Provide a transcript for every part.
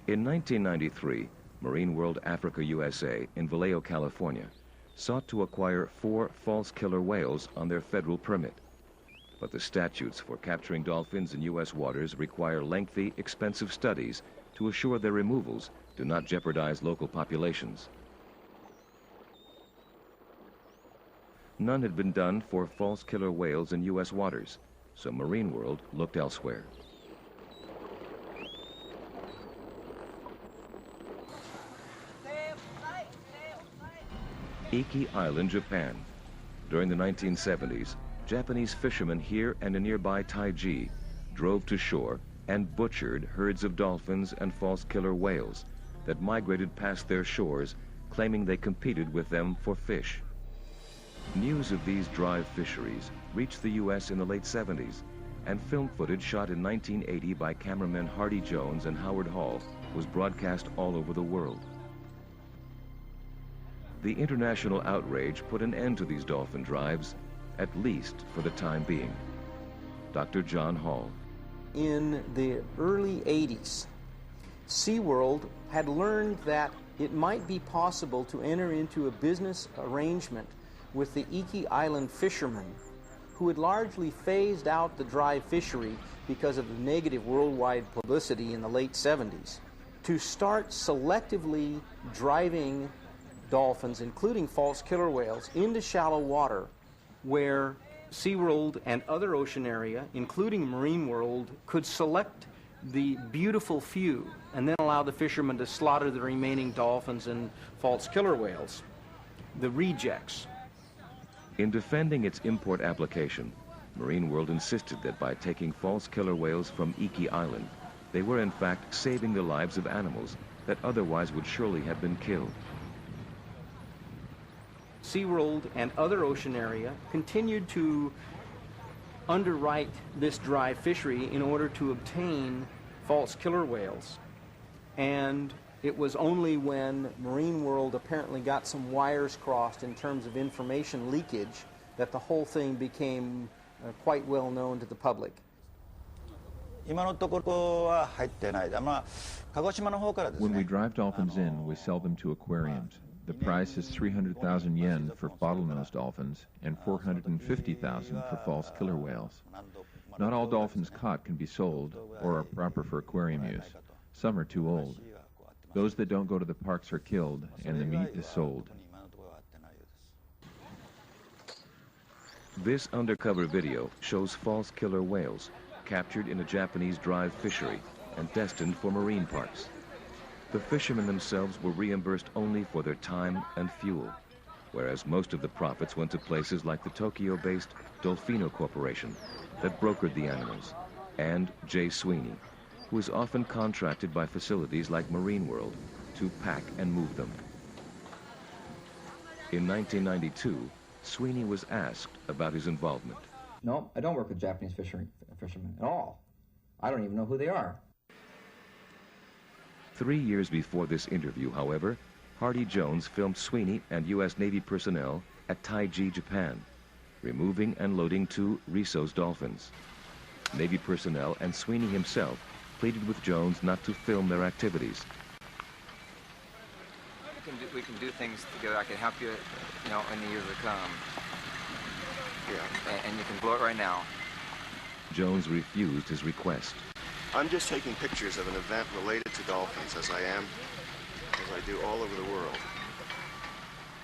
In 1993, Marine World Africa USA in Vallejo, California, sought to acquire 4 false killer whales on their federal permit. But the statutes for capturing dolphins in U.S. waters require lengthy, expensive studies to assure their removals do not jeopardize local populations. None had been done for false killer whales in U.S. waters, so Marine World looked elsewhere. Iki Island, Japan. During the 1970s, Japanese fishermen here and in nearby Taiji drove to shore and butchered herds of dolphins and false killer whales that migrated past their shores, claiming they competed with them for fish. News of these drive fisheries reached the U.S. in the late 70s, and film footage shot in 1980 by cameramen Hardy Jones and Howard Hall was broadcast all over the world. The international outrage put an end to these dolphin drives, at least for the time being. Dr. John Hall. In the early 80s, Seaworld had learned that it might be possible to enter into a business arrangement with the Iki Island fishermen, who had largely phased out the drive fishery because of the negative worldwide publicity in the late 70s, to start selectively driving dolphins, including false killer whales, into shallow water where Seaworld and other ocean area, including Marine World, could select the beautiful few and then allow the fishermen to slaughter the remaining dolphins and false killer whales, the rejects. In defending its import application, Marine World insisted that by taking false killer whales from Iki Island, they were in fact saving the lives of animals that otherwise would surely have been killed. Seaworld and other ocean area continued to underwrite this drive fishery in order to obtain false killer whales. And it was only when Marine World apparently got some wires crossed in terms of information leakage that the whole thing became quite well known to the public. When we drive dolphins in, we sell them to aquariums. The price is 300,000 yen for bottlenose dolphins and 450,000 for false killer whales. Not all dolphins caught can be sold or are proper for aquarium use. Some are too old. Those that don't go to the parks are killed, and the meat is sold. This undercover video shows false killer whales captured in a Japanese drive fishery and destined for marine parks. The fishermen themselves were reimbursed only for their time and fuel, whereas most of the profits went to places like the Tokyo-based Dolphino Corporation that brokered the animals, and Jay Sweeney, who is often contracted by facilities like Marine World to pack and move them. In 1992, Sweeney was asked about his involvement. No, I don't work with Japanese fishermen at all. I don't even know who they are. 3 years before this interview, however, Hardy Jones filmed Sweeney and U.S. Navy personnel at Taiji, Japan, removing and loading 2 Risso's dolphins. Navy personnel and Sweeney himself pleaded with Jones not to film their activities. We can do things together. I can help you, in the years to come. Yeah, and you can blow it right now. Jones refused his request. I'm just taking pictures of an event related to dolphins, as I do all over the world.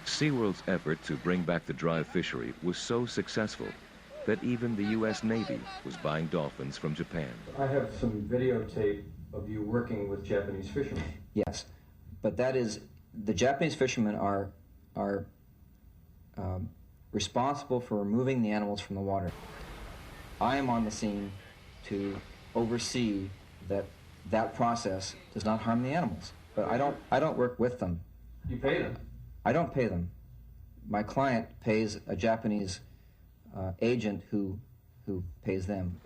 Seaworld's effort to bring back the drive fishery was so successful that even the U.S. Navy was buying dolphins from Japan. I have some videotape of you working with Japanese fishermen. Yes, but that is, the Japanese fishermen are responsible for removing the animals from the water. I am on the scene to oversee that process does not harm the animals. But I don't work with them. You pay them? I don't pay them. My client pays a Japanese agent who pays them.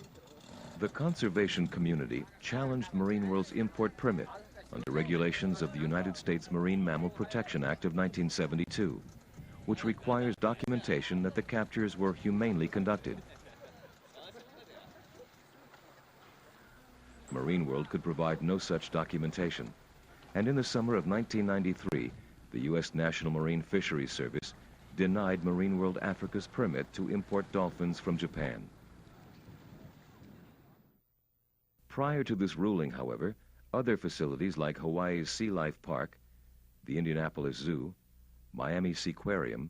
The conservation community challenged Marine World's import permit under regulations of the United States Marine Mammal Protection Act of 1972, which requires documentation that the captures were humanely conducted. Marine World could provide no such documentation, And in the summer of 1993, the U.S. National Marine Fisheries Service denied Marine World Africa's permit to import dolphins from Japan. Prior to this ruling, however, other facilities like Hawaii's Sea Life Park, the Indianapolis Zoo, Miami Seaquarium,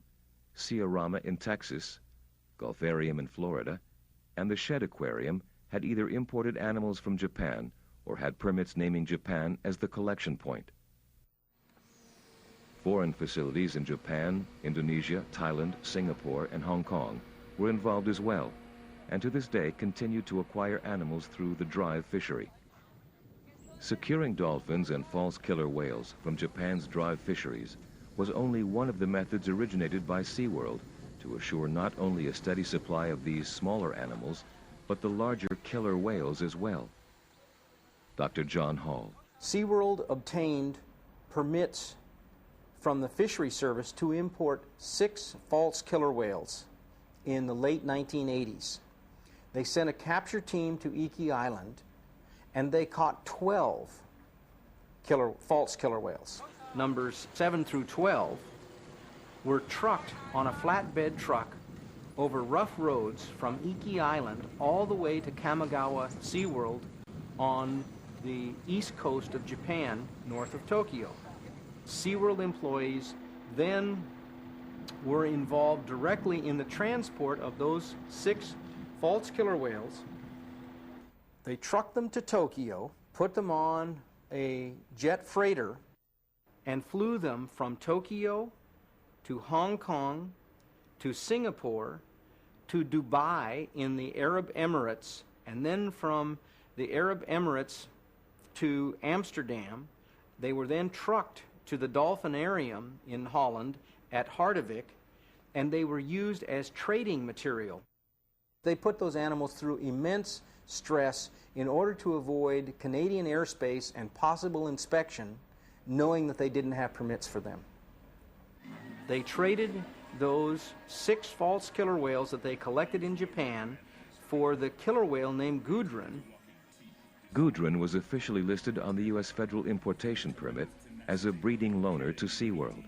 Sea-Rama in Texas, Gulfarium in Florida, and the Shed Aquarium had either imported animals from Japan or had permits naming Japan as the collection point. Foreign facilities in Japan, Indonesia, Thailand, Singapore, and Hong Kong were involved as well, and to this day continue to acquire animals through the drive fishery. Securing dolphins and false killer whales from Japan's drive fisheries was only one of the methods originated by Seaworld to assure not only a steady supply of these smaller animals, but the larger killer whales as well. Dr. John Hall. Seaworld obtained permits from the Fishery Service to import 6 false killer whales in the late 1980s. They sent a capture team to Iki Island, and they caught 12 false killer whales. Numbers 7 through 12 were trucked on a flatbed truck over rough roads from Iki Island all the way to Kamigawa Seaworld on the east coast of Japan, north of Tokyo. Seaworld employees then were involved directly in the transport of those 6 false killer whales. They trucked them to Tokyo, put them on a jet freighter, and flew them from Tokyo to Hong Kong, to Singapore, to Dubai in the Arab Emirates, and then from the Arab Emirates to Amsterdam. They were then trucked to the Dolphinarium in Holland at Harderwijk, and they were used as trading material. They put those animals through immense stress in order to avoid Canadian airspace and possible inspection, knowing that they didn't have permits for them. They traded those 6 false killer whales that they collected in Japan for the killer whale named Gudrun. Gudrun was officially listed on the U.S. federal importation permit as a breeding loaner to Seaworld.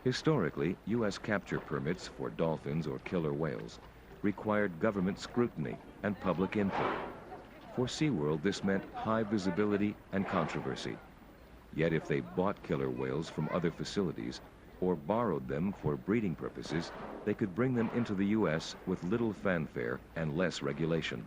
Historically, U.S. capture permits for dolphins or killer whales required government scrutiny and public input. For Seaworld, this meant high visibility and controversy. Yet if they bought killer whales from other facilities or borrowed them for breeding purposes, they could bring them into the U.S. with little fanfare and less regulation.